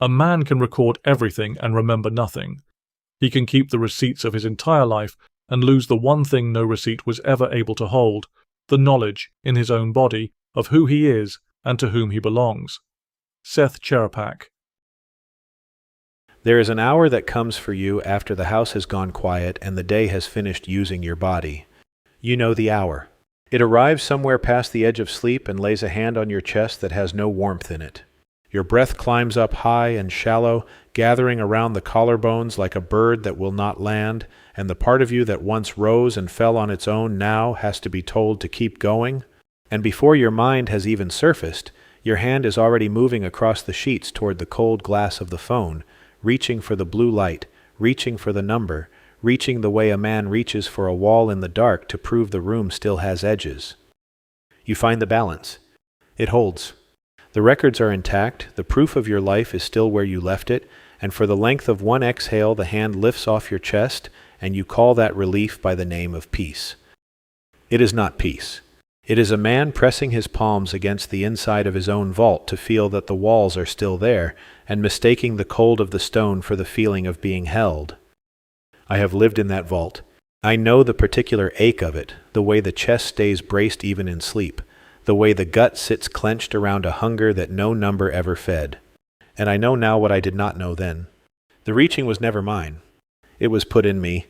A man can record everything and remember nothing. He can keep the receipts of his entire life and lose the one thing no receipt was ever able to hold, the knowledge in his own body of who he is and to whom he belongs. Seth Cherapak. There is an hour that comes for you after the house has gone quiet and the day has finished using your body. You know the hour. It arrives somewhere past the edge of sleep and lays a hand on your chest that has no warmth in it. Your breath climbs up high and shallow, gathering around the collarbones like a bird that will not land, and the part of you that once rose and fell on its own now has to be told to keep going. And before your mind has even surfaced, your hand is already moving across the sheets toward the cold glass of the phone, reaching for the blue light, reaching for the number, reaching the way a man reaches for a wall in the dark to prove the room still has edges. You find the balance. It holds. The records are intact, the proof of your life is still where you left it, and for the length of one exhale the hand lifts off your chest, and you call that relief by the name of peace. It is not peace. It is a man pressing his palms against the inside of his own vault to feel that the walls are still there, and mistaking the cold of the stone for the feeling of being held. I have lived in that vault. I know the particular ache of it, the way the chest stays braced even in sleep, the way the gut sits clenched around a hunger that no number ever fed. And I know now what I did not know then. The reaching was never mine. It was put in me.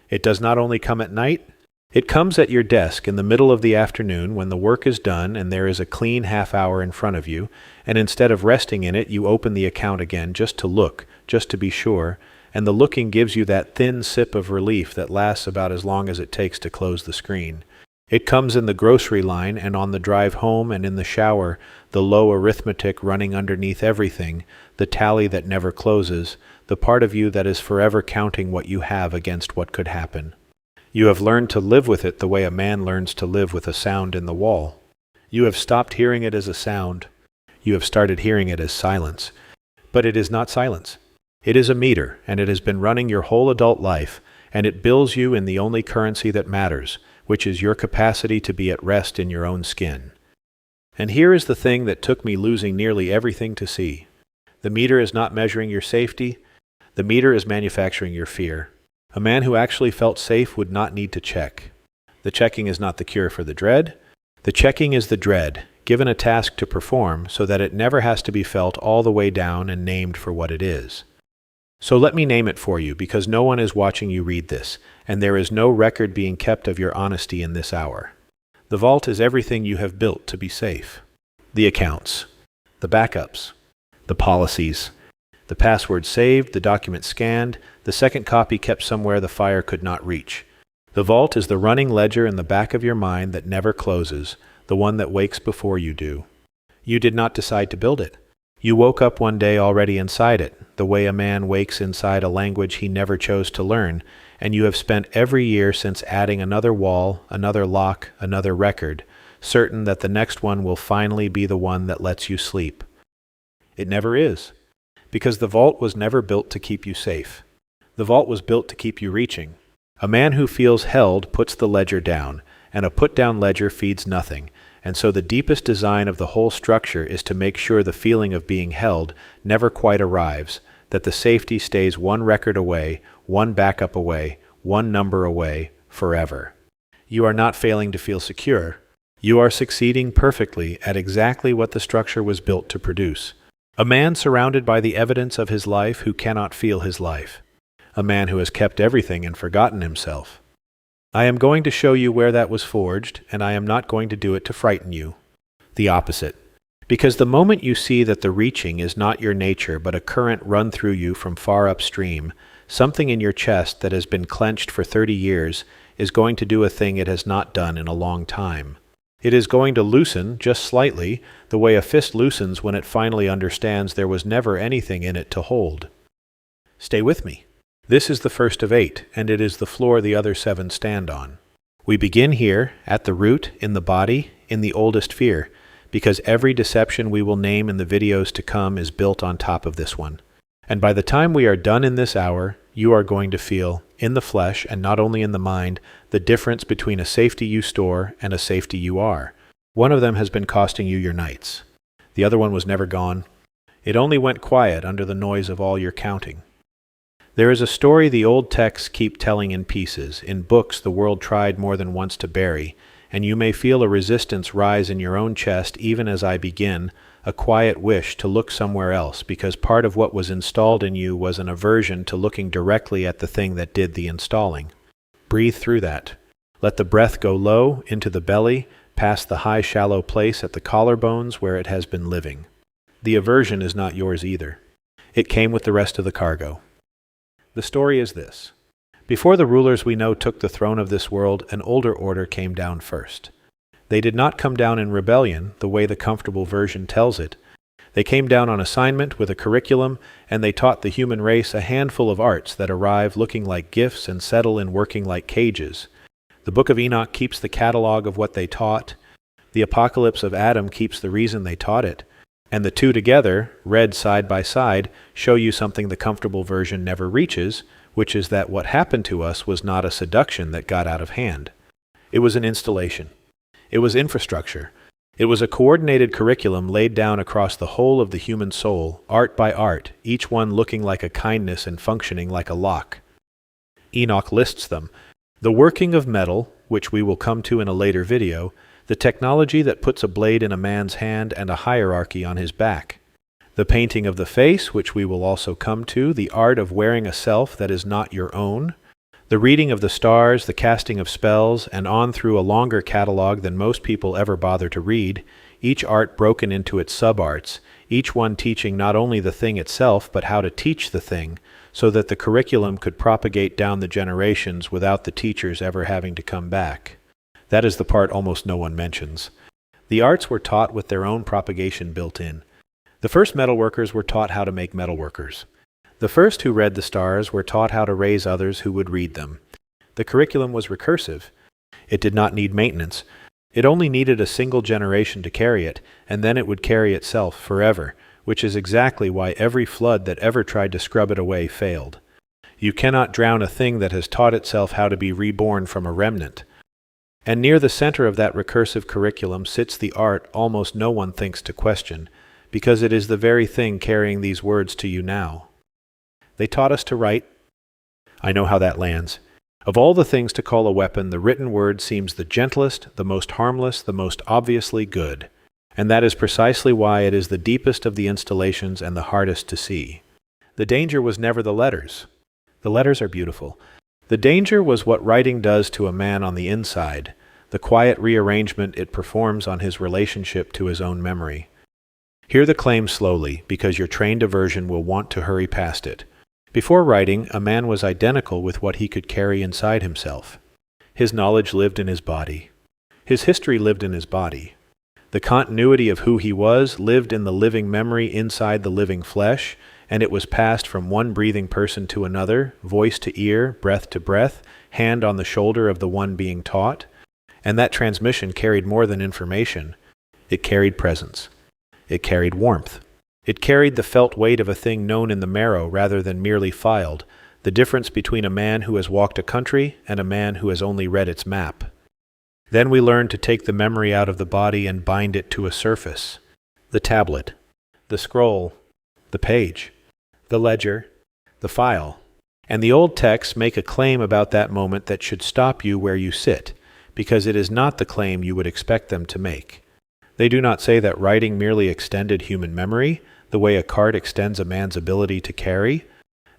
It does not only come at night, it comes at your desk in the middle of the afternoon when the work is done and there is a clean half hour in front of you, and instead of resting in it, you open the account again just to look, just to be sure, and the looking gives you that thin sip of relief that lasts about as long as it takes to close the screen. It comes in the grocery line and on the drive home and in the shower, the low arithmetic running underneath everything, the tally that never closes, the part of you that is forever counting what you have against what could happen. You have learned to live with it the way a man learns to live with a sound in the wall. You have stopped hearing it as a sound. You have started hearing it as silence. But it is not silence. It is a meter, and it has been running your whole adult life, and it bills you in the only currency that matters, which is your capacity to be at rest in your own skin. And here is the thing that took me losing nearly everything to see. The meter is not measuring your safety. The meter is manufacturing your fear. A man who actually felt safe would not need to check. The checking is not the cure for the dread. The checking is the dread, given a task to perform so that it never has to be felt all the way down and named for what it is. So let me name it for you, because no one is watching you read this, and there is no record being kept of your honesty in this hour. The vault is everything you have built to be safe. The accounts, the backups, the policies, the password saved, the document scanned, the second copy kept somewhere the fire could not reach. The vault is the running ledger in the back of your mind that never closes, the one that wakes before you do. You did not decide to build it. You woke up one day already inside it, the way a man wakes inside a language he never chose to learn, and you have spent every year since adding another wall, another lock, another record, certain that the next one will finally be the one that lets you sleep. It never is, because the vault was never built to keep you safe. The vault was built to keep you reaching. A man who feels held puts the ledger down, and a put-down ledger feeds nothing. And so the deepest design of the whole structure is to make sure the feeling of being held never quite arrives, that the safety stays one record away, one backup away, one number away, forever. You are not failing to feel secure. You are succeeding perfectly at exactly what the structure was built to produce. A man surrounded by the evidence of his life who cannot feel his life. A man who has kept everything and forgotten himself. I am going to show you where that was forged, and I am not going to do it to frighten you. The opposite. Because the moment you see that the reaching is not your nature but a current run through you from far upstream, something in your chest that has been clenched for 30 years is going to do a thing it has not done in a long time. It is going to loosen, just slightly, the way a fist loosens when it finally understands there was never anything in it to hold. Stay with me. This is the first of 8, and it is the floor the other 7 stand on. We begin here, at the root, in the body, in the oldest fear, because every deception we will name in the videos to come is built on top of this one. And by the time we are done in this hour, you are going to feel, in the flesh and not only in the mind, the difference between a safety you store and a safety you are. One of them has been costing you your nights. The other one was never gone. It only went quiet under the noise of all your counting. There is a story the old texts keep telling in pieces, in books the world tried more than once to bury, and you may feel a resistance rise in your own chest even as I begin, a quiet wish to look somewhere else, because part of what was installed in you was an aversion to looking directly at the thing that did the installing. Breathe through that. Let the breath go low, into the belly, past the high shallow place at the collarbones where it has been living. The aversion is not yours either. It came with the rest of the cargo. The story is this. Before the rulers we know took the throne of this world, an older order came down first. They did not come down in rebellion, the way the comfortable version tells it. They came down on assignment with a curriculum, and they taught the human race a handful of arts that arrive looking like gifts and settle in working like cages. The Book of Enoch keeps the catalog of what they taught. The Apocalypse of Adam keeps the reason they taught it. And the two together, read side by side, show you something the comfortable version never reaches, which is that what happened to us was not a seduction that got out of hand. It was an installation. It was infrastructure. It was a coordinated curriculum laid down across the whole of the human soul, art by art, each one looking like a kindness and functioning like a lock. Enoch lists them. The working of metal, which we will come to in a later video, the technology that puts a blade in a man's hand and a hierarchy on his back. The painting of the face, which we will also come to, the art of wearing a self that is not your own, the reading of the stars, the casting of spells, and on through a longer catalog than most people ever bother to read, each art broken into its sub-arts, each one teaching not only the thing itself, but how to teach the thing, so that the curriculum could propagate down the generations without the teachers ever having to come back. That is the part almost no one mentions. The arts were taught with their own propagation built in. The first metalworkers were taught how to make metalworkers. The first who read the stars were taught how to raise others who would read them. The curriculum was recursive. It did not need maintenance. It only needed a single generation to carry it, and then it would carry itself forever, which is exactly why every flood that ever tried to scrub it away failed. You cannot drown a thing that has taught itself how to be reborn from a remnant. And near the center of that recursive curriculum sits the art almost no one thinks to question, because it is the very thing carrying these words to you now. They taught us to write. I know how that lands. Of all the things to call a weapon, the written word seems the gentlest, the most harmless, the most obviously good. And that is precisely why it is the deepest of the installations and the hardest to see. The danger was never the letters. The letters are beautiful. The danger was what writing does to a man on the inside, the quiet rearrangement it performs on his relationship to his own memory. Hear the claim slowly, because your trained aversion will want to hurry past it. Before writing, a man was identical with what he could carry inside himself. His knowledge lived in his body. His history lived in his body. The continuity of who he was lived in the living memory inside the living flesh, and it was passed from one breathing person to another, voice to ear, breath to breath, hand on the shoulder of the one being taught. And that transmission carried more than information. It carried presence. It carried warmth. It carried the felt weight of a thing known in the marrow rather than merely filed, the difference between a man who has walked a country and a man who has only read its map. Then we learned to take the memory out of the body and bind it to a surface. The tablet, the scroll, the page, the ledger, the file. And the old texts make a claim about that moment that should stop you where you sit, because it is not the claim you would expect them to make. They do not say that writing merely extended human memory, the way a cart extends a man's ability to carry.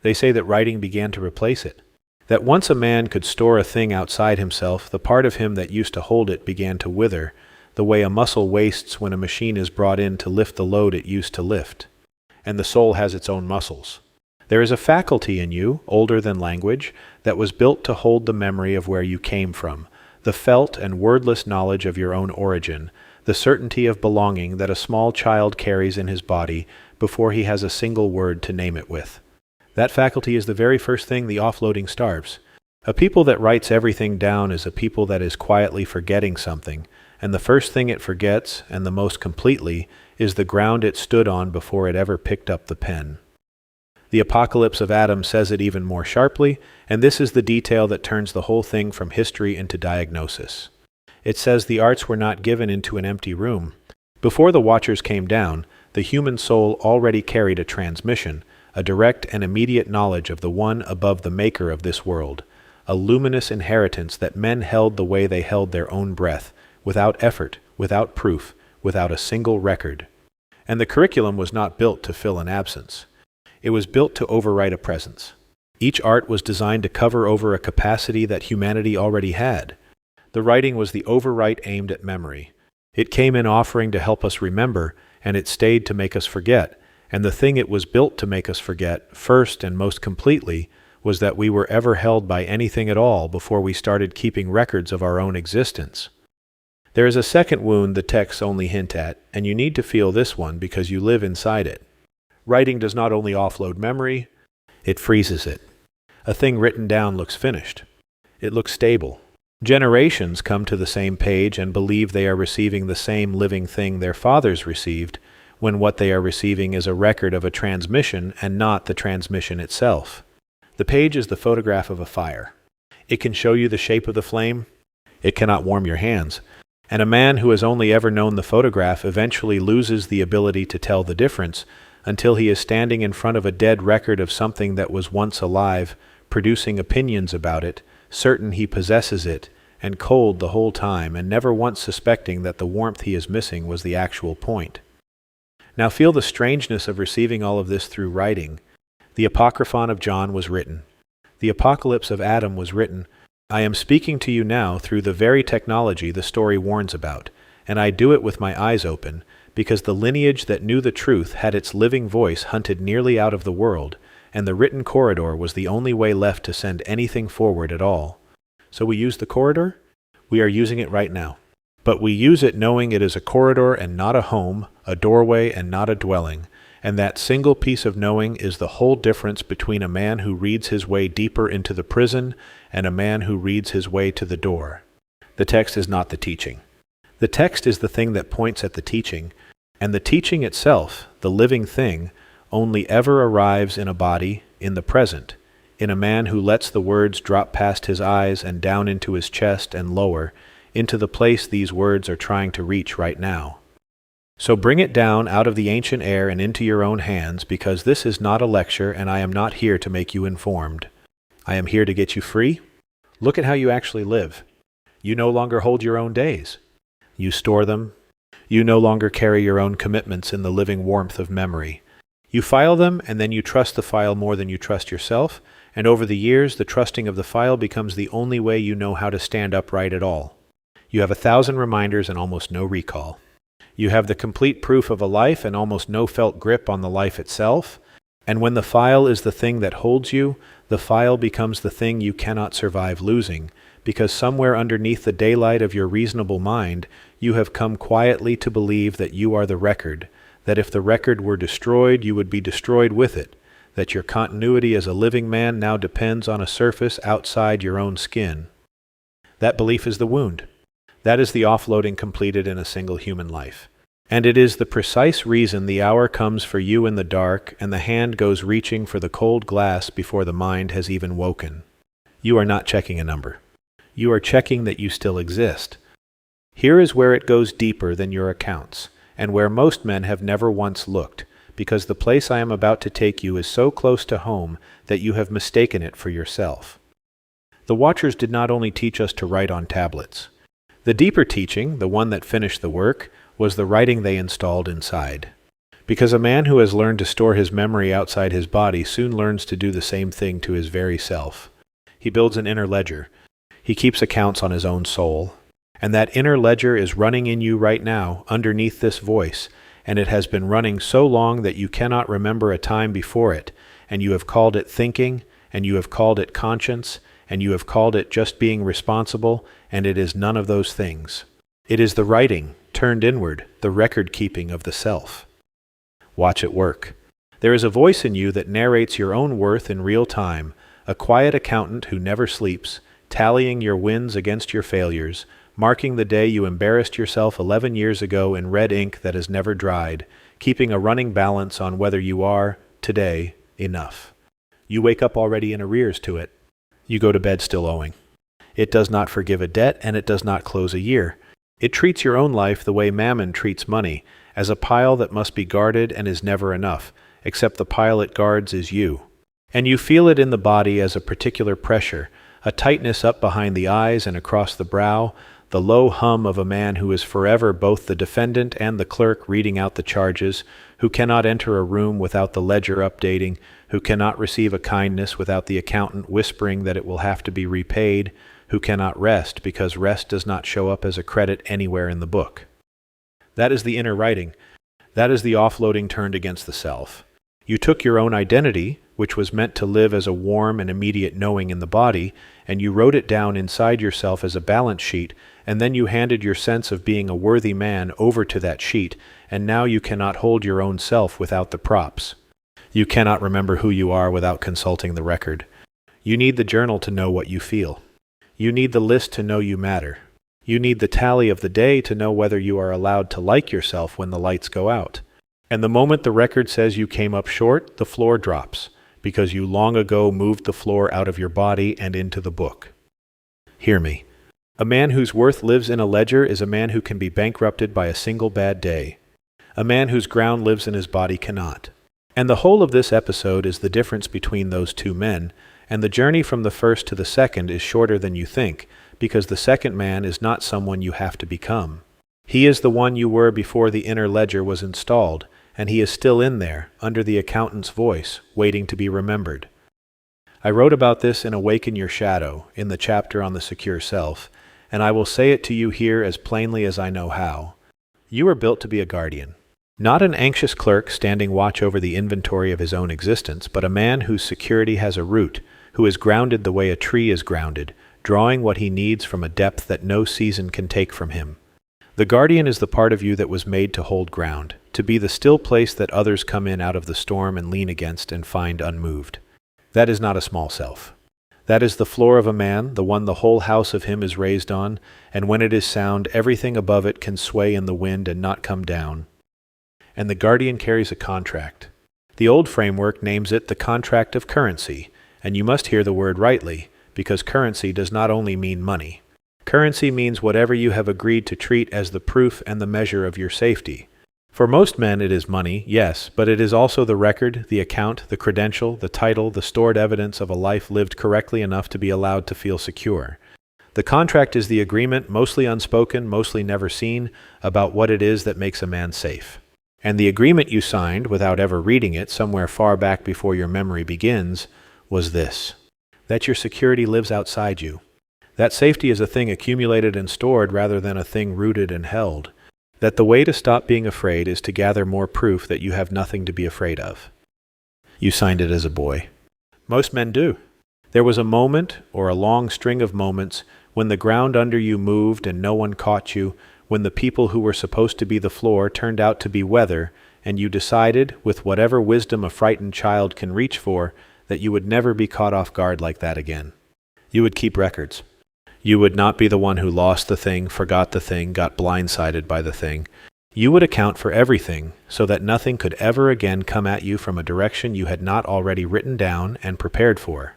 They say that writing began to replace it. That once a man could store a thing outside himself, the part of him that used to hold it began to wither, the way a muscle wastes when a machine is brought in to lift the load it used to lift. And the soul has its own muscles. There is a faculty in you, older than language, that was built to hold the memory of where you came from, the felt and wordless knowledge of your own origin, the certainty of belonging that a small child carries in his body before he has a single word to name it with. That faculty is the very first thing the offloading starves. A people that writes everything down is a people that is quietly forgetting something, and the first thing it forgets, and the most completely, is the ground it stood on before it ever picked up the pen. The Apocalypse of Adam says it even more sharply, and this is the detail that turns the whole thing from history into diagnosis. It says the arts were not given into an empty room. Before the Watchers came down, the human soul already carried a transmission, a direct and immediate knowledge of the one above the maker of this world, a luminous inheritance that men held the way they held their own breath, without effort, without proof, without a single record. And the curriculum was not built to fill an absence. It was built to overwrite a presence. Each art was designed to cover over a capacity that humanity already had. The writing was the overwrite aimed at memory. It came in offering to help us remember, and it stayed to make us forget. And the thing it was built to make us forget, first and most completely, was that we were ever held by anything at all before we started keeping records of our own existence. There is a second wound the texts only hint at, and you need to feel this one because you live inside it. Writing does not only offload memory, it freezes it. A thing written down looks finished. It looks stable. Generations come to the same page and believe they are receiving the same living thing their fathers received, when what they are receiving is a record of a transmission and not the transmission itself. The page is the photograph of a fire. It can show you the shape of the flame. It cannot warm your hands. And a man who has only ever known the photograph eventually loses the ability to tell the difference until he is standing in front of a dead record of something that was once alive, producing opinions about it, certain he possesses it, and cold the whole time, and never once suspecting that the warmth he is missing was the actual point. Now feel the strangeness of receiving all of this through writing. The Apocryphon of John was written. The Apocalypse of Adam was written. I am speaking to you now through the very technology the story warns about, and I do it with my eyes open, because the lineage that knew the truth had its living voice hunted nearly out of the world, and the written corridor was the only way left to send anything forward at all. So we use the corridor? We are using it right now. But we use it knowing it is a corridor and not a home, a doorway and not a dwelling, and that single piece of knowing is the whole difference between a man who reads his way deeper into the prison and a man who reads his way to the door. The text is not the teaching. The text is the thing that points at the teaching, and the teaching itself, the living thing, only ever arrives in a body, in the present, in a man who lets the words drop past his eyes and down into his chest and lower, into the place these words are trying to reach right now. So bring it down out of the ancient air and into your own hands, because this is not a lecture and I am not here to make you informed. I am here to get you free. Look at how you actually live. You no longer hold your own days. You store them. You no longer carry your own commitments in the living warmth of memory. You file them, and then you trust the file more than you trust yourself, and over the years the trusting of the file becomes the only way you know how to stand upright at all. You have 1,000 reminders and almost no recall. You have the complete proof of a life and almost no felt grip on the life itself, and when the file is the thing that holds you, the file becomes the thing you cannot survive losing, because somewhere underneath the daylight of your reasonable mind, you have come quietly to believe that you are the record, that if the record were destroyed, you would be destroyed with it, that your continuity as a living man now depends on a surface outside your own skin. That belief is the wound. That is the offloading completed in a single human life. And it is the precise reason the hour comes for you in the dark and the hand goes reaching for the cold glass before the mind has even woken. You are not checking a number. You are checking that you still exist. Here is where it goes deeper than your accounts, and where most men have never once looked, because the place I am about to take you is so close to home that you have mistaken it for yourself. The Watchers did not only teach us to write on tablets. The deeper teaching, the one that finished the work, was the writing they installed inside. Because a man who has learned to store his memory outside his body soon learns to do the same thing to his very self. He builds an inner ledger. He keeps accounts on his own soul. And that inner ledger is running in you right now, underneath this voice, and it has been running so long that you cannot remember a time before it, and you have called it thinking, and you have called it conscience, and you have called it just being responsible, and it is none of those things. It is the writing, turned inward, the record-keeping of the self. Watch it work. There is a voice in you that narrates your own worth in real time, a quiet accountant who never sleeps, tallying your wins against your failures, marking the day you embarrassed yourself 11 years ago in red ink that has never dried, keeping a running balance on whether you are, today, enough. You wake up already in arrears to it. You go to bed still owing. It does not forgive a debt, and it does not close a year. It treats your own life the way Mammon treats money, as a pile that must be guarded and is never enough, except the pile it guards is you. And you feel it in the body as a particular pressure, a tightness up behind the eyes and across the brow, the low hum of a man who is forever both the defendant and the clerk reading out the charges, who cannot enter a room without the ledger updating, who cannot receive a kindness without the accountant whispering that it will have to be repaid, who cannot rest because rest does not show up as a credit anywhere in the book. That is the inner writing. That is the offloading turned against the self. You took your own identity, which was meant to live as a warm and immediate knowing in the body, and you wrote it down inside yourself as a balance sheet, and then you handed your sense of being a worthy man over to that sheet, and now you cannot hold your own self without the props. You cannot remember who you are without consulting the record. You need the journal to know what you feel. You need the list to know you matter. You need the tally of the day to know whether you are allowed to like yourself when the lights go out. And the moment the record says you came up short, the floor drops, because you long ago moved the floor out of your body and into the book. Hear me. A man whose worth lives in a ledger is a man who can be bankrupted by a single bad day. A man whose ground lives in his body cannot. And the whole of this episode is the difference between those two men, and the journey from the first to the second is shorter than you think, because the second man is not someone you have to become. He is the one you were before the inner ledger was installed, and he is still in there, under the accountant's voice, waiting to be remembered. I wrote about this in Awaken Your Shadow, in the chapter on the secure self, and I will say it to you here as plainly as I know how. You are built to be a guardian. Not an anxious clerk standing watch over the inventory of his own existence, but a man whose security has a root, who is grounded the way a tree is grounded, drawing what he needs from a depth that no season can take from him. The guardian is the part of you that was made to hold ground, to be the still place that others come in out of the storm and lean against and find unmoved. That is not a small self. That is the floor of a man, the one the whole house of him is raised on, and when it is sound, everything above it can sway in the wind and not come down. And the guardian carries a contract. The old framework names it the contract of currency, and you must hear the word rightly, because currency does not only mean money. Currency means whatever you have agreed to treat as the proof and the measure of your safety. For most men it is money, yes, but it is also the record, the account, the credential, the title, the stored evidence of a life lived correctly enough to be allowed to feel secure. The contract is the agreement, mostly unspoken, mostly never seen, about what it is that makes a man safe. And the agreement you signed, without ever reading it, somewhere far back before your memory begins, was this: that your security lives outside you. That safety is a thing accumulated and stored rather than a thing rooted and held. That the way to stop being afraid is to gather more proof that you have nothing to be afraid of. You signed it as a boy. Most men do. There was a moment, or a long string of moments, when the ground under you moved and no one caught you, when the people who were supposed to be the floor turned out to be weather, and you decided, with whatever wisdom a frightened child can reach for, that you would never be caught off guard like that again. You would keep records. You would not be the one who lost the thing, forgot the thing, got blindsided by the thing. You would account for everything, so that nothing could ever again come at you from a direction you had not already written down and prepared for.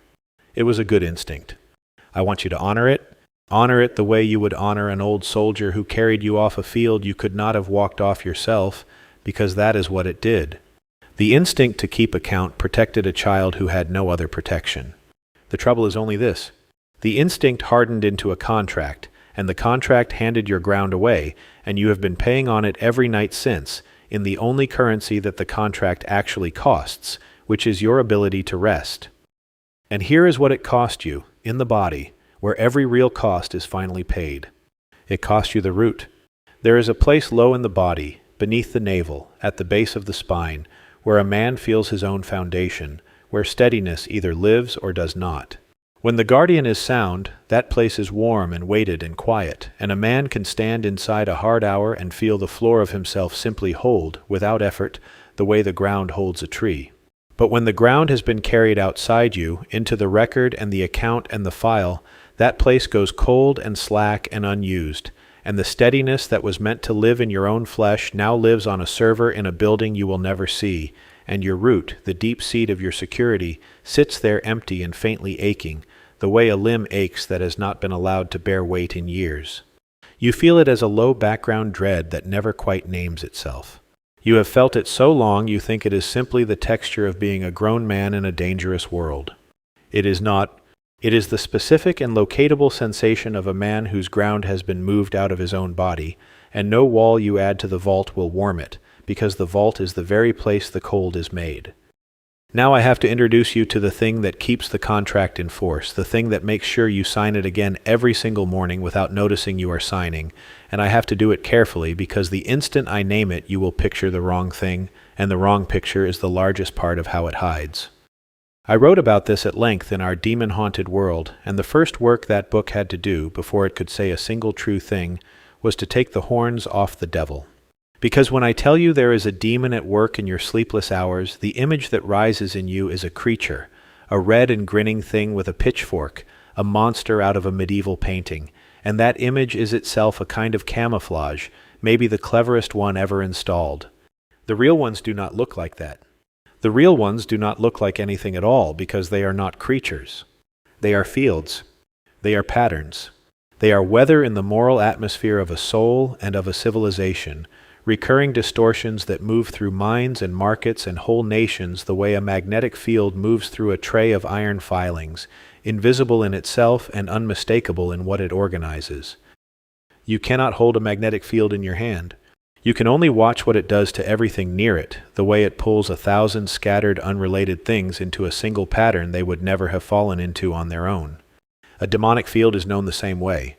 It was a good instinct. I want you to honor it the way you would honor an old soldier who carried you off a field you could not have walked off yourself, because that is what it did. The instinct to keep account protected a child who had no other protection. The trouble is only this. The instinct hardened into a contract, and the contract handed your ground away, and you have been paying on it every night since, in the only currency that the contract actually costs, which is your ability to rest. And here is what it cost you, in the body, where every real cost is finally paid. It cost you the root. There is a place low in the body, beneath the navel, at the base of the spine, where a man feels his own foundation, where steadiness either lives or does not. When the guardian is sound, that place is warm and weighted and quiet, and a man can stand inside a hard hour and feel the floor of himself simply hold, without effort, the way the ground holds a tree. But when the ground has been carried outside you, into the record and the account and the file, that place goes cold and slack and unused, and the steadiness that was meant to live in your own flesh now lives on a server in a building you will never see, and your root, the deep seat of your security, sits there empty and faintly aching, the way a limb aches that has not been allowed to bear weight in years. You feel it as a low background dread that never quite names itself. You have felt it so long you think it is simply the texture of being a grown man in a dangerous world. It is not. It is the specific and locatable sensation of a man whose ground has been moved out of his own body, and no wall you add to the vault will warm it, because the vault is the very place the cold is made. Now I have to introduce you to the thing that keeps the contract in force, the thing that makes sure you sign it again every single morning without noticing you are signing, and I have to do it carefully because the instant I name it you will picture the wrong thing, and the wrong picture is the largest part of how it hides. I wrote about this at length in Our Demon-Haunted World, and the first work that book had to do, before it could say a single true thing, was to take the horns off the devil. Because when I tell you there is a demon at work in your sleepless hours, the image that rises in you is a creature, a red and grinning thing with a pitchfork, a monster out of a medieval painting, and that image is itself a kind of camouflage, maybe the cleverest one ever installed. The real ones do not look like that. The real ones do not look like anything at all because they are not creatures. They are fields. They are patterns. They are weather in the moral atmosphere of a soul and of a civilization, recurring distortions that move through minds and markets and whole nations the way a magnetic field moves through a tray of iron filings, invisible in itself and unmistakable in what it organizes. You cannot hold a magnetic field in your hand. You can only watch what it does to everything near it, the way it pulls 1,000 scattered unrelated things into a single pattern they would never have fallen into on their own. A demonic field is known the same way,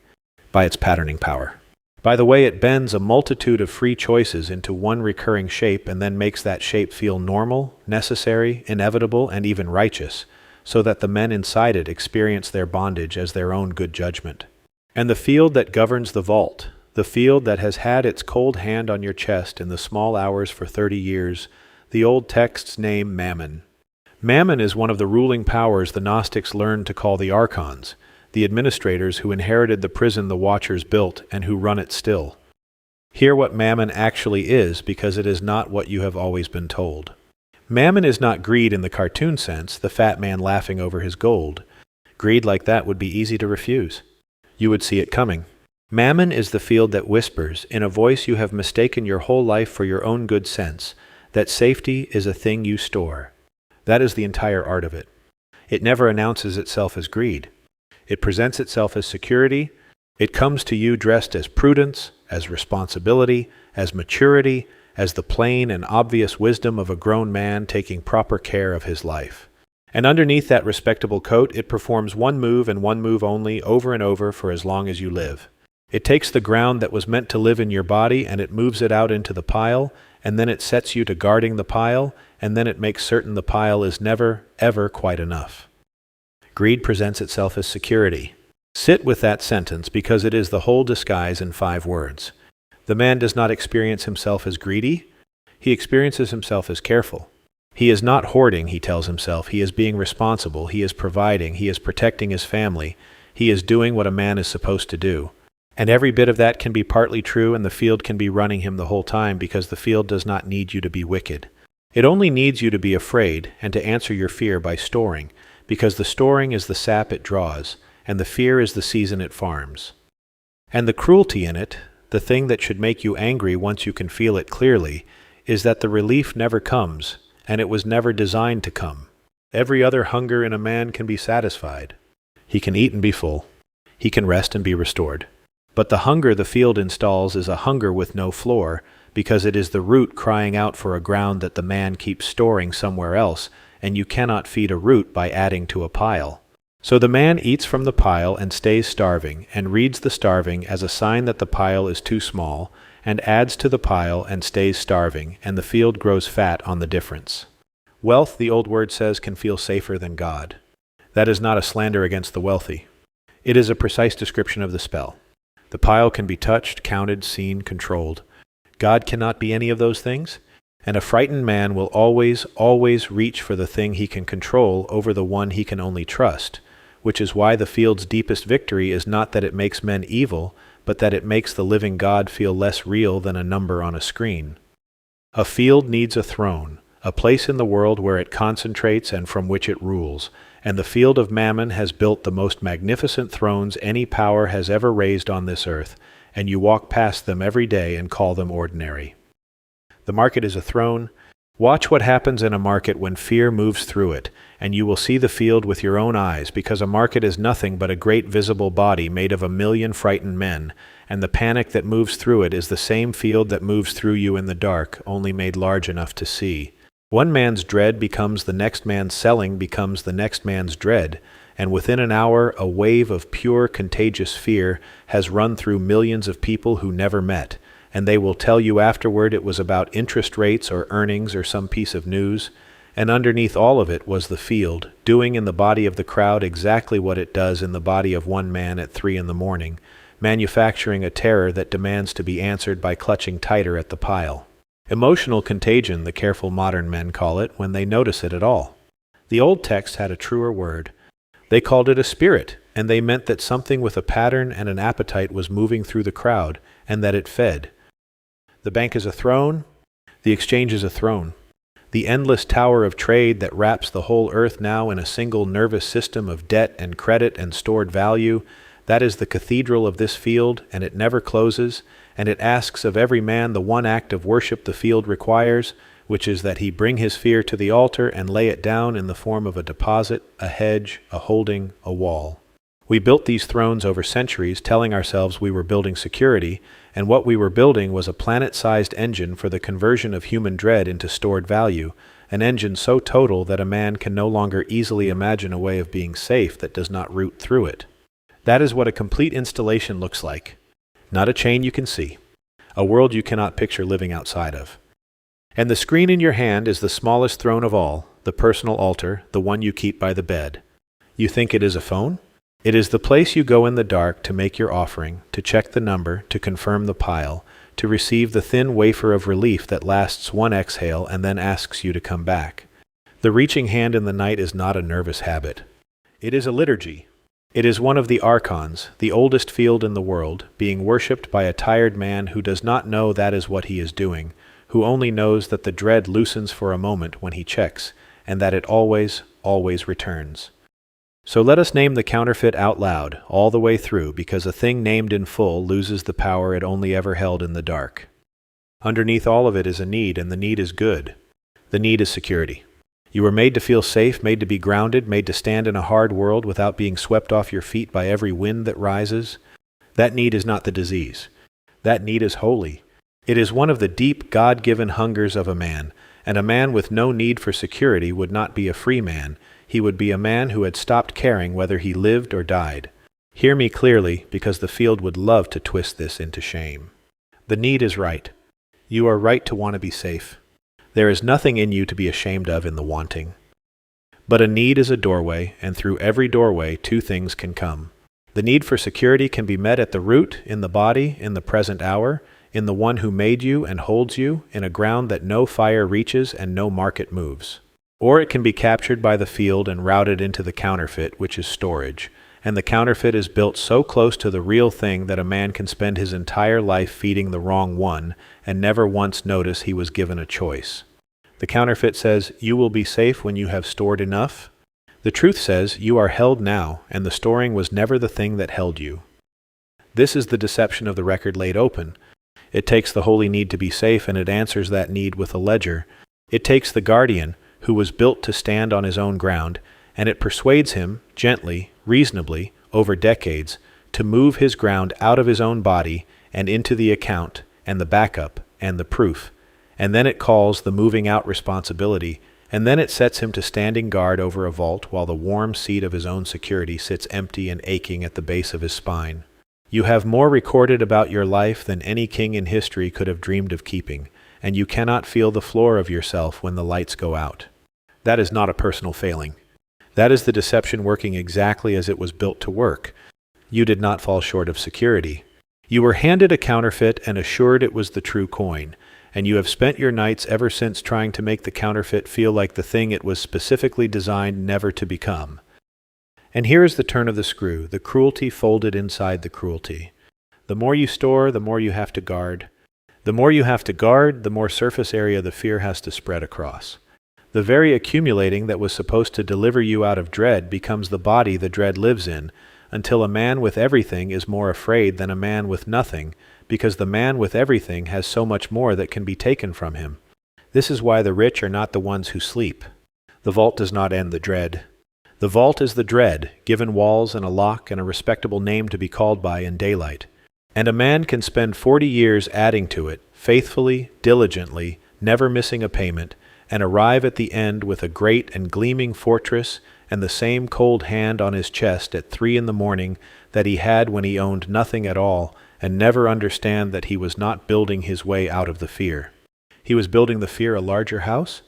by its patterning power. By the way it bends a multitude of free choices into one recurring shape and then makes that shape feel normal, necessary, inevitable, and even righteous, so that the men inside it experience their bondage as their own good judgment. And the field that governs the vault, the field that has had its cold hand on your chest in the small hours for 30 years, the old texts name Mammon. Mammon is one of the ruling powers the Gnostics learned to call the archons, the administrators who inherited the prison the Watchers built and who run it still. Hear what Mammon actually is, because it is not what you have always been told. Mammon is not greed in the cartoon sense, the fat man laughing over his gold. Greed like that would be easy to refuse. You would see it coming. Mammon is the field that whispers, in a voice you have mistaken your whole life for your own good sense, that safety is a thing you store. That is the entire art of it. It never announces itself as greed. It presents itself as security. It comes to you dressed as prudence, as responsibility, as maturity, as the plain and obvious wisdom of a grown man taking proper care of his life. And underneath that respectable coat, it performs one move and one move only over and over for as long as you live. It takes the ground that was meant to live in your body and it moves it out into the pile, and then it sets you to guarding the pile, and then it makes certain the pile is never, ever quite enough. Greed presents itself as security. Sit with that sentence because it is the whole disguise in 5 words. The man does not experience himself as greedy. He experiences himself as careful. He is not hoarding, he tells himself. He is being responsible. He is providing. He is protecting his family. He is doing what a man is supposed to do. And every bit of that can be partly true, and the field can be running him the whole time because the field does not need you to be wicked. It only needs you to be afraid and to answer your fear by storing, because the storing is the sap it draws, and the fear is the season it farms. And the cruelty in it, the thing that should make you angry once you can feel it clearly, is that the relief never comes, and it was never designed to come. Every other hunger in a man can be satisfied. He can eat and be full. He can rest and be restored. But the hunger the field installs is a hunger with no floor, because it is the root crying out for a ground that the man keeps storing somewhere else, and you cannot feed a root by adding to a pile. So the man eats from the pile and stays starving, and reads the starving as a sign that the pile is too small, and adds to the pile and stays starving, and the field grows fat on the difference. Wealth, the old word says, can feel safer than God. That is not a slander against the wealthy. It is a precise description of the spell. The pile can be touched, counted, seen, controlled. God cannot be any of those things, and a frightened man will always, always reach for the thing he can control over the one he can only trust, which is why the field's deepest victory is not that it makes men evil, but that it makes the living God feel less real than a number on a screen. A field needs a throne, a place in the world where it concentrates and from which it rules, and the field of Mammon has built the most magnificent thrones any power has ever raised on this earth, and you walk past them every day and call them ordinary. The market is a throne. Watch what happens in a market when fear moves through it, and you will see the field with your own eyes, because a market is nothing but a great visible body made of 1,000,000 frightened men, and the panic that moves through it is the same field that moves through you in the dark, only made large enough to see. One man's dread becomes the next man's selling becomes the next man's dread, and within an hour a wave of pure contagious fear has run through millions of people who never met, and they will tell you afterward it was about interest rates or earnings or some piece of news, and underneath all of it was the field, doing in the body of the crowd exactly what it does in the body of one man at 3 in the morning, manufacturing a terror that demands to be answered by clutching tighter at the pile. Emotional contagion, the careful modern men call it, when they notice it at all. The old text had a truer word. They called it a spirit, and they meant that something with a pattern and an appetite was moving through the crowd, and that it fed. The bank is a throne, the exchange is a throne. The endless tower of trade that wraps the whole earth now in a single nervous system of debt and credit and stored value, that is the cathedral of this field, and it never closes, and it asks of every man the one act of worship the field requires, which is that he bring his fear to the altar and lay it down in the form of a deposit, a hedge, a holding, a wall. We built these thrones over centuries, telling ourselves we were building security, and what we were building was a planet-sized engine for the conversion of human dread into stored value, an engine so total that a man can no longer easily imagine a way of being safe that does not root through it. That is what a complete installation looks like. Not a chain you can see, a world you cannot picture living outside of. And the screen in your hand is the smallest throne of all, the personal altar, the one you keep by the bed. You think it is a phone? It is the place you go in the dark to make your offering, to check the number, to confirm the pile, to receive the thin wafer of relief that lasts one exhale and then asks you to come back. The reaching hand in the night is not a nervous habit. It is a liturgy. It is one of the archons, the oldest field in the world, being worshipped by a tired man who does not know that is what he is doing, who only knows that the dread loosens for a moment when he checks, and that it always, always returns. So let us name the counterfeit out loud, all the way through, because a thing named in full loses the power it only ever held in the dark. Underneath all of it is a need, and the need is good. The need is security. You were made to feel safe, made to be grounded, made to stand in a hard world without being swept off your feet by every wind that rises. That need is not the disease. That need is holy. It is one of the deep, God-given hungers of a man, and a man with no need for security would not be a free man. He would be a man who had stopped caring whether he lived or died. Hear me clearly, because the field would love to twist this into shame. The need is right. You are right to want to be safe. There is nothing in you to be ashamed of in the wanting. But a need is a doorway, and through every doorway 2 things can come. The need for security can be met at the root, in the body, in the present hour, in the one who made you and holds you, in a ground that no fire reaches and no market moves. Or it can be captured by the field and routed into the counterfeit, which is storage, and the counterfeit is built so close to the real thing that a man can spend his entire life feeding the wrong one and never once notice he was given a choice. The counterfeit says, you will be safe when you have stored enough. The truth says, you are held now, and the storing was never the thing that held you. This is the deception of the record laid open. It takes the holy need to be safe, and it answers that need with a ledger. It takes the guardian, who was built to stand on his own ground, and it persuades him, gently, reasonably, over decades, to move his ground out of his own body and into the account, and the backup, and the proof, and then it calls the moving out responsibility, and then it sets him to standing guard over a vault while the warm seat of his own security sits empty and aching at the base of his spine. You have more recorded about your life than any king in history could have dreamed of keeping, and you cannot feel the floor of yourself when the lights go out. That is not a personal failing. That is the deception working exactly as it was built to work. You did not fall short of security. You were handed a counterfeit and assured it was the true coin, and you have spent your nights ever since trying to make the counterfeit feel like the thing it was specifically designed never to become. And here is the turn of the screw, the cruelty folded inside the cruelty. The more you store, the more you have to guard. The more you have to guard, the more surface area the fear has to spread across. The very accumulating that was supposed to deliver you out of dread becomes the body the dread lives in, until a man with everything is more afraid than a man with nothing, because the man with everything has so much more that can be taken from him. This is why the rich are not the ones who sleep. The vault does not end the dread. The vault is the dread, given walls and a lock and a respectable name to be called by in daylight. And a man can spend 40 years adding to it, faithfully, diligently, never missing a payment, and arrive at the end with a great and gleaming fortress and the same cold hand on his chest at 3 in the morning that he had when he owned nothing at all, and never understand that he was not building his way out of the fear. He was building the fear a larger house?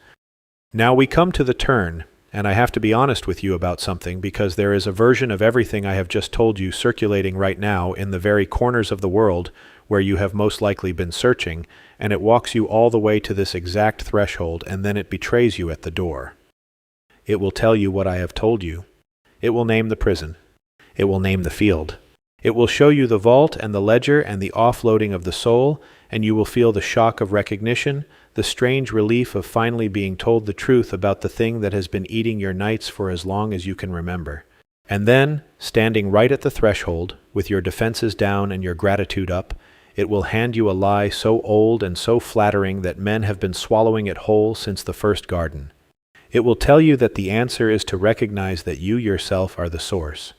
Now we come to the turn, and I have to be honest with you about something, because there is a version of everything I have just told you circulating right now in the very corners of the world where you have most likely been searching, and it walks you all the way to this exact threshold, and then it betrays you at the door. It will tell you what I have told you. It will name the prison. It will name the field. It will show you the vault and the ledger and the offloading of the soul, and you will feel the shock of recognition, the strange relief of finally being told the truth about the thing that has been eating your nights for as long as you can remember. And then, standing right at the threshold, with your defenses down and your gratitude up, it will hand you a lie so old and so flattering that men have been swallowing it whole since the first garden. It will tell you that the answer is to recognize that you yourself are the source,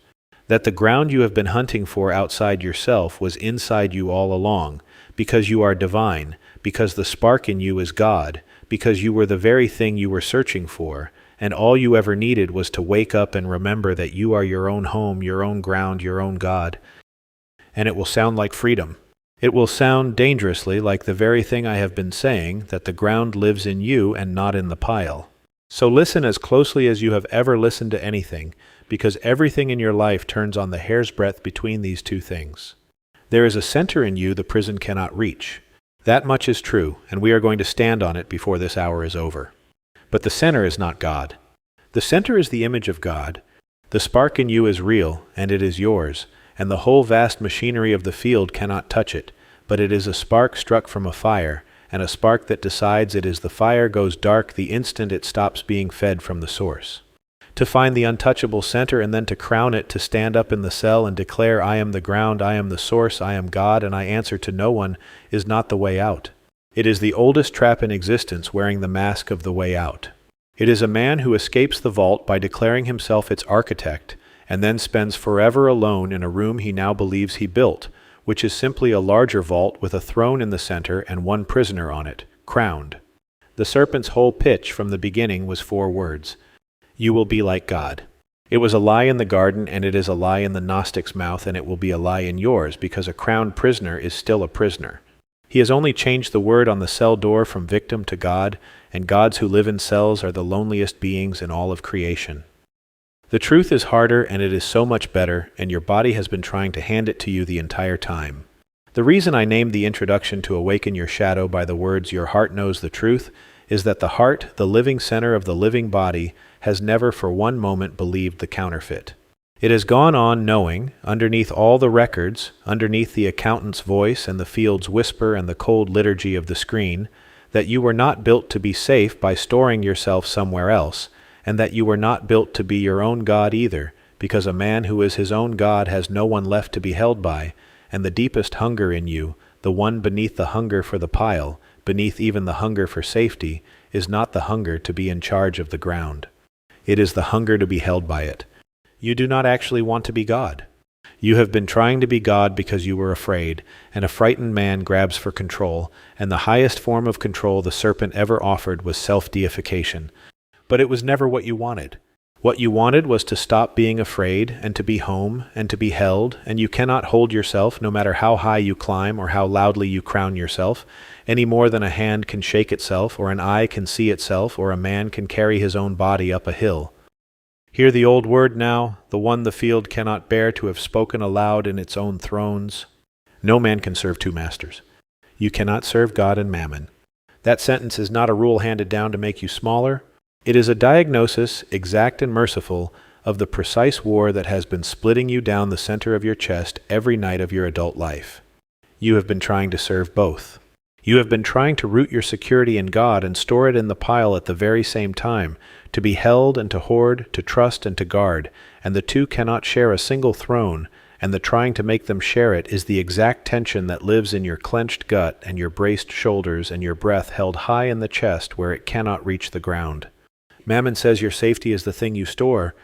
that the ground you have been hunting for outside yourself was inside you all along, because you are divine, because the spark in you is God, because you were the very thing you were searching for, and all you ever needed was to wake up and remember that you are your own home, your own ground, your own God. And it will sound like freedom. It will sound dangerously like the very thing I have been saying, that the ground lives in you and not in the pile. So listen as closely as you have ever listened to anything, because everything in your life turns on the hair's breadth between these two things. There is a center in you the prison cannot reach. That much is true, and we are going to stand on it before this hour is over. But the center is not God. The center is the image of God. The spark in you is real, and it is yours, and the whole vast machinery of the field cannot touch it, but it is a spark struck from a fire, and a spark that decides it is the fire goes dark the instant it stops being fed from the source. To find the untouchable center and then to crown it, to stand up in the cell and declare, I am the ground, I am the source, I am God, and I answer to no one, is not the way out. It is the oldest trap in existence, wearing the mask of the way out. It is a man who escapes the vault by declaring himself its architect, and then spends forever alone in a room he now believes he built, which is simply a larger vault with a throne in the center and one prisoner on it, crowned. The serpent's whole pitch from the beginning was 4 words. You will be like God. It was a lie in the garden, and it is a lie in the Gnostic's mouth, and it will be a lie in yours, because a crowned prisoner is still a prisoner. He has only changed the word on the cell door from victim to God, and gods who live in cells are the loneliest beings in all of creation. The truth is harder, and it is so much better, and your body has been trying to hand it to you the entire time. The reason I named the introduction to Awaken Your Shadow by the words, your heart knows the truth, is that the heart, the living center of the living body, has never for one moment believed the counterfeit. It has gone on knowing, underneath all the records, underneath the accountant's voice and the field's whisper and the cold liturgy of the screen, that you were not built to be safe by storing yourself somewhere else, and that you were not built to be your own God either, because a man who is his own God has no one left to be held by, and the deepest hunger in you, the one beneath the hunger for the pile, beneath even the hunger for safety, is not the hunger to be in charge of the ground. It is the hunger to be held by it. You do not actually want to be God. You have been trying to be God because you were afraid, and a frightened man grabs for control, and the highest form of control the serpent ever offered was self-deification. But it was never what you wanted. What you wanted was to stop being afraid, and to be home, and to be held, and you cannot hold yourself, no matter how high you climb or how loudly you crown yourself, any more than a hand can shake itself, or an eye can see itself, or a man can carry his own body up a hill. Hear the old word now, the one the field cannot bear to have spoken aloud in its own thrones. No man can serve 2 masters. You cannot serve God and Mammon. That sentence is not a rule handed down to make you smaller. It is a diagnosis, exact and merciful, of the precise war that has been splitting you down the center of your chest every night of your adult life. You have been trying to serve both. You have been trying to root your security in God and store it in the pile at the very same time, to be held and to hoard, to trust and to guard, and the two cannot share a single throne, and the trying to make them share it is the exact tension that lives in your clenched gut and your braced shoulders and your breath held high in the chest where it cannot reach the ground. Mammon says your safety is the thing you store.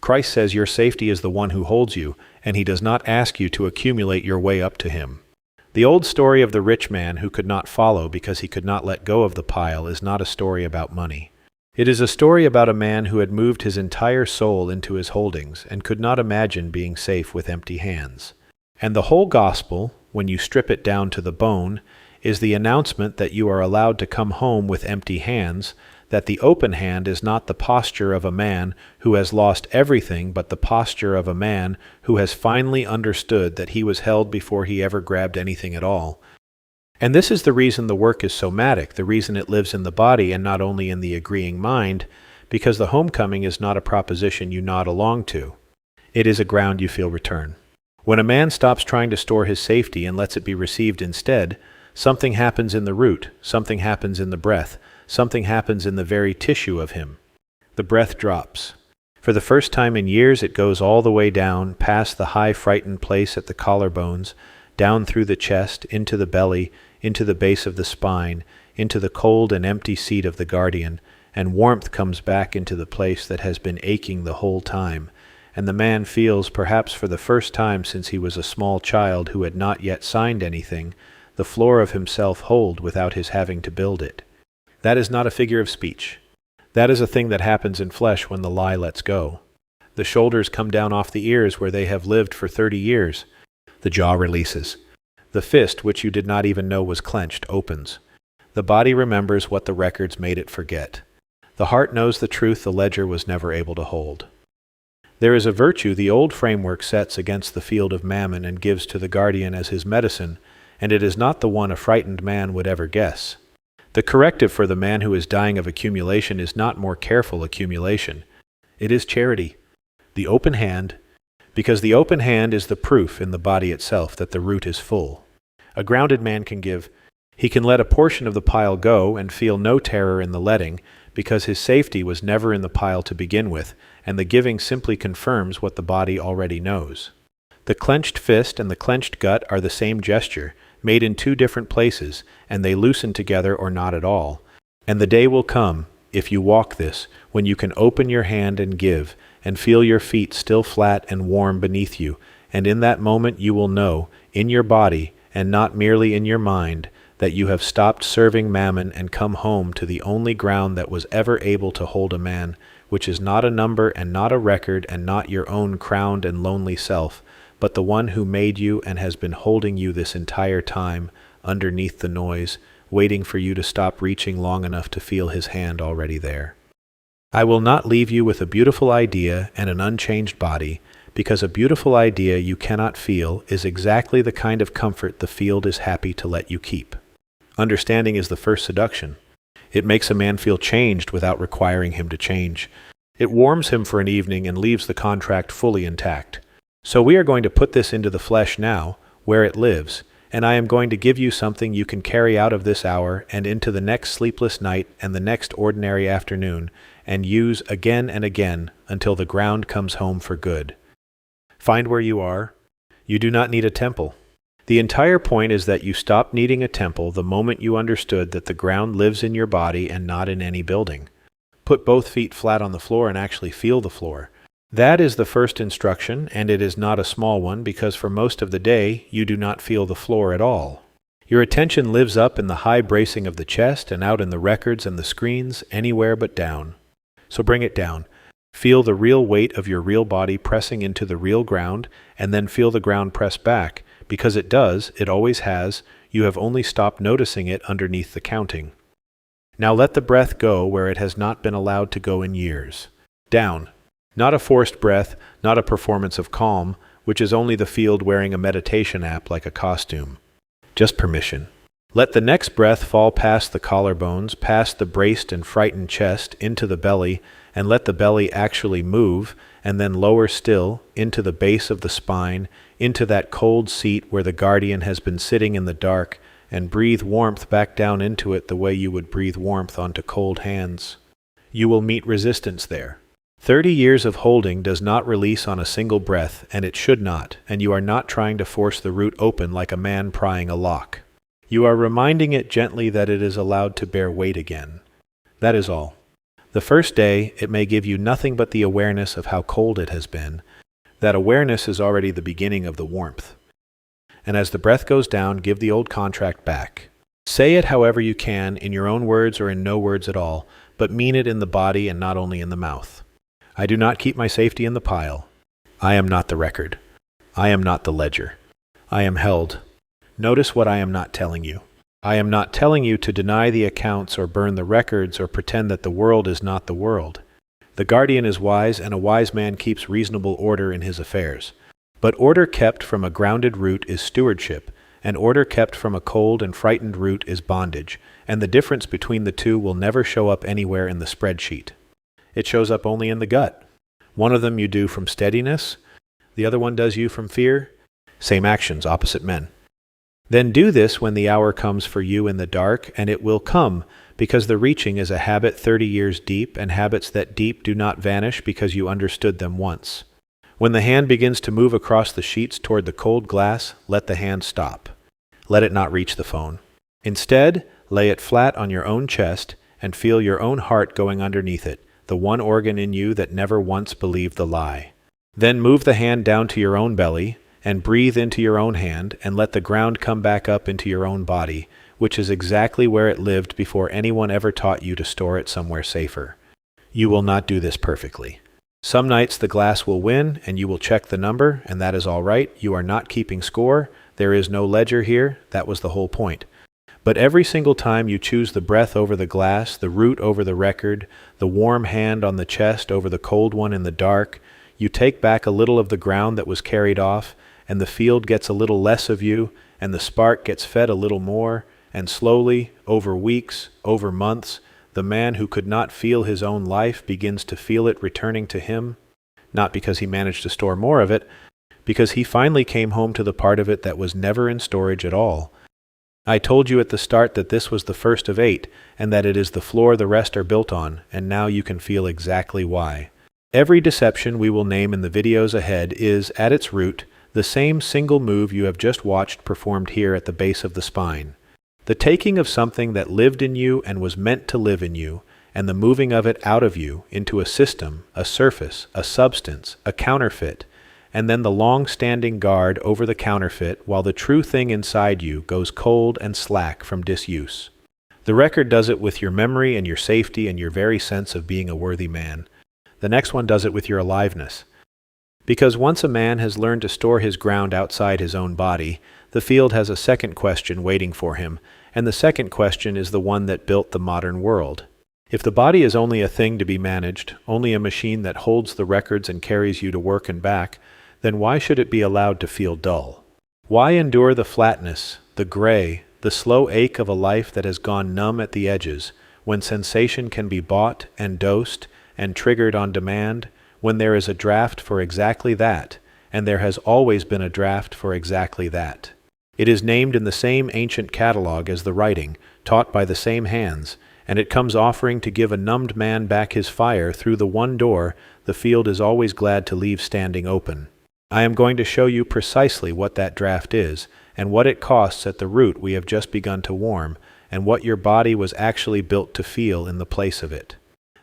Christ says your safety is the one who holds you, and he does not ask you to accumulate your way up to him. The old story of the rich man who could not follow because he could not let go of the pile is not a story about money. It is a story about a man who had moved his entire soul into his holdings and could not imagine being safe with empty hands. And the whole gospel, when you strip it down to the bone, is the announcement that you are allowed to come home with empty hands, that the open hand is not the posture of a man who has lost everything, but the posture of a man who has finally understood that he was held before he ever grabbed anything at all. And this is the reason the work is somatic, the reason it lives in the body and not only in the agreeing mind, because the homecoming is not a proposition you nod along to. It is a ground you feel return. When a man stops trying to store his safety and lets it be received instead, something happens in the root, something happens in the breath, something happens in the very tissue of him. The breath drops. For the first time in years it goes all the way down, past the high frightened place at the collarbones, down through the chest, into the belly, into the base of the spine, into the cold and empty seat of the guardian, and warmth comes back into the place that has been aching the whole time, and the man feels, perhaps for the first time since he was a small child who had not yet signed anything, the floor of himself hold without his having to build it. That is not a figure of speech. That is a thing that happens in flesh when the lie lets go. The shoulders come down off the ears where they have lived for 30 years. The jaw releases. The fist, which you did not even know was clenched, opens. The body remembers what the records made it forget. The heart knows the truth the ledger was never able to hold. There is a virtue the old framework sets against the field of Mammon and gives to the guardian as his medicine, and it is not the one a frightened man would ever guess. The corrective for the man who is dying of accumulation is not more careful accumulation. It is charity, the open hand, because the open hand is the proof in the body itself that the root is full. A grounded man can give. He can let a portion of the pile go and feel no terror in the letting, because his safety was never in the pile to begin with, and the giving simply confirms what the body already knows. The clenched fist and the clenched gut are the same gesture, made in two different places, and they loosen together or not at all. And the day will come, if you walk this, when you can open your hand and give, and feel your feet still flat and warm beneath you, and in that moment you will know, in your body, and not merely in your mind, that you have stopped serving Mammon and come home to the only ground that was ever able to hold a man, which is not a number and not a record and not your own crowned and lonely self, but the one who made you and has been holding you this entire time, underneath the noise, waiting for you to stop reaching long enough to feel his hand already there. I will not leave you with a beautiful idea and an unchanged body, because a beautiful idea you cannot feel is exactly the kind of comfort the field is happy to let you keep. Understanding is the first seduction. It makes a man feel changed without requiring him to change. It warms him for an evening and leaves the contract fully intact. So we are going to put this into the flesh now, where it lives, and I am going to give you something you can carry out of this hour and into the next sleepless night and the next ordinary afternoon, and use again and again until the ground comes home for good. Find where you are. You do not need a temple. The entire point is that you stopped needing a temple the moment you understood that the ground lives in your body and not in any building. Put both feet flat on the floor and actually feel the floor. That is the first instruction, and it is not a small one because for most of the day you do not feel the floor at all. Your attention lives up in the high bracing of the chest and out in the records and the screens, anywhere but down. So bring it down. Feel the real weight of your real body pressing into the real ground, and then feel the ground press back, because it does, it always has, you have only stopped noticing it underneath the counting. Now let the breath go where it has not been allowed to go in years. Down. Not a forced breath, not a performance of calm, which is only the field wearing a meditation app like a costume. Just permission. Let the next breath fall past the collarbones, past the braced and frightened chest, into the belly, and let the belly actually move, and then lower still, into the base of the spine, into that cold seat where the guardian has been sitting in the dark, and breathe warmth back down into it the way you would breathe warmth onto cold hands. You will meet resistance there. 30 years of holding does not release on a single breath, and it should not, and you are not trying to force the root open like a man prying a lock. You are reminding it gently that it is allowed to bear weight again. That is all. The first day, it may give you nothing but the awareness of how cold it has been. That awareness is already the beginning of the warmth. And as the breath goes down, give the old contract back. Say it however you can, in your own words or in no words at all, but mean it in the body and not only in the mouth. I do not keep my safety in the pile. I am not the record. I am not the ledger. I am held. Notice what I am not telling you. I am not telling you to deny the accounts or burn the records or pretend that the world is not the world. The guardian is wise, and a wise man keeps reasonable order in his affairs. But order kept from a grounded root is stewardship, and order kept from a cold and frightened root is bondage, and the difference between the two will never show up anywhere in the spreadsheet. It shows up only in the gut. One of them you do from steadiness, the other one does you from fear. Same actions, opposite men. Then do this when the hour comes for you in the dark, and it will come, because the reaching is a habit 30 years deep, and habits that deep do not vanish because you understood them once. When the hand begins to move across the sheets toward the cold glass, let the hand stop. Let it not reach the phone. Instead, lay it flat on your own chest and feel your own heart going underneath it, the one organ in you that never once believed the lie. Then move the hand down to your own belly, and breathe into your own hand, and let the ground come back up into your own body, which is exactly where it lived before anyone ever taught you to store it somewhere safer. You will not do this perfectly. Some nights the glass will win, and you will check the number, and that is all right. You are not keeping score. There is no ledger here. That was the whole point. But every single time you choose the breath over the glass, the root over the record, the warm hand on the chest over the cold one in the dark, you take back a little of the ground that was carried off, and the field gets a little less of you, and the spark gets fed a little more, and slowly, over weeks, over months, the man who could not feel his own life begins to feel it returning to him, not because he managed to store more of it, because he finally came home to the part of it that was never in storage at all. I told you at the start that this was the first of 8, and that it is the floor the rest are built on, and now you can feel exactly why. Every deception we will name in the videos ahead is, at its root, the same single move you have just watched performed here at the base of the spine. The taking of something that lived in you and was meant to live in you, and the moving of it out of you into a system, a surface, a substance, a counterfeit, and then the long-standing guard over the counterfeit while the true thing inside you goes cold and slack from disuse. The record does it with your memory and your safety and your very sense of being a worthy man. The next one does it with your aliveness. Because once a man has learned to store his ground outside his own body, the field has a second question waiting for him, and the second question is the one that built the modern world. If the body is only a thing to be managed, only a machine that holds the records and carries you to work and back, then why should it be allowed to feel dull? Why endure the flatness, the gray, the slow ache of a life that has gone numb at the edges, when sensation can be bought and dosed and triggered on demand, when there is a draft for exactly that, and there has always been a draft for exactly that. It is named in the same ancient catalog as the writing, taught by the same hands, and it comes offering to give a numbed man back his fire through the one door the field is always glad to leave standing open. I am going to show you precisely what that draft is, and what it costs at the root we have just begun to warm, and what your body was actually built to feel in the place of it.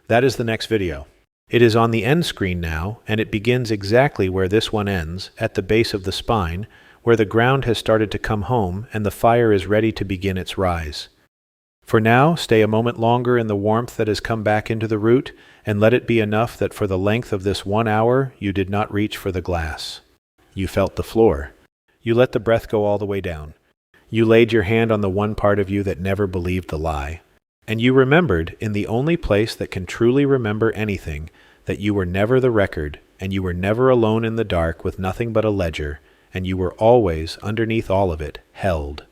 That is the next video. It is on the end screen now, and it begins exactly where this one ends, at the base of the spine, where the ground has started to come home and the fire is ready to begin its rise. For now, stay a moment longer in the warmth that has come back into the root, and let it be enough that for the length of this 1 hour you did not reach for the glass. You felt the floor. You let the breath go all the way down. You laid your hand on the one part of you that never believed the lie. And you remembered, in the only place that can truly remember anything, that you were never the record, and you were never alone in the dark with nothing but a ledger, and you were always, underneath all of it, held.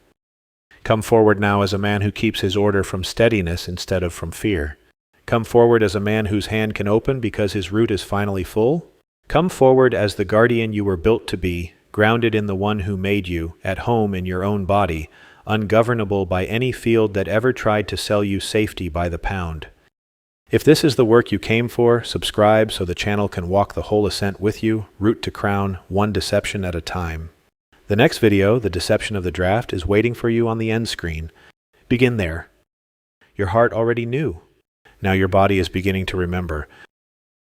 Come forward now as a man who keeps his order from steadiness instead of from fear. Come forward as a man whose hand can open because his root is finally full. Come forward as the guardian you were built to be, grounded in the one who made you, at home in your own body, ungovernable by any field that ever tried to sell you safety by the pound. If this is the work you came for, subscribe so the channel can walk the whole ascent with you, root to crown, one deception at a time. The next video, The Deception of the Draft, is waiting for you on the end screen. Begin there. Your heart already knew. Now your body is beginning to remember.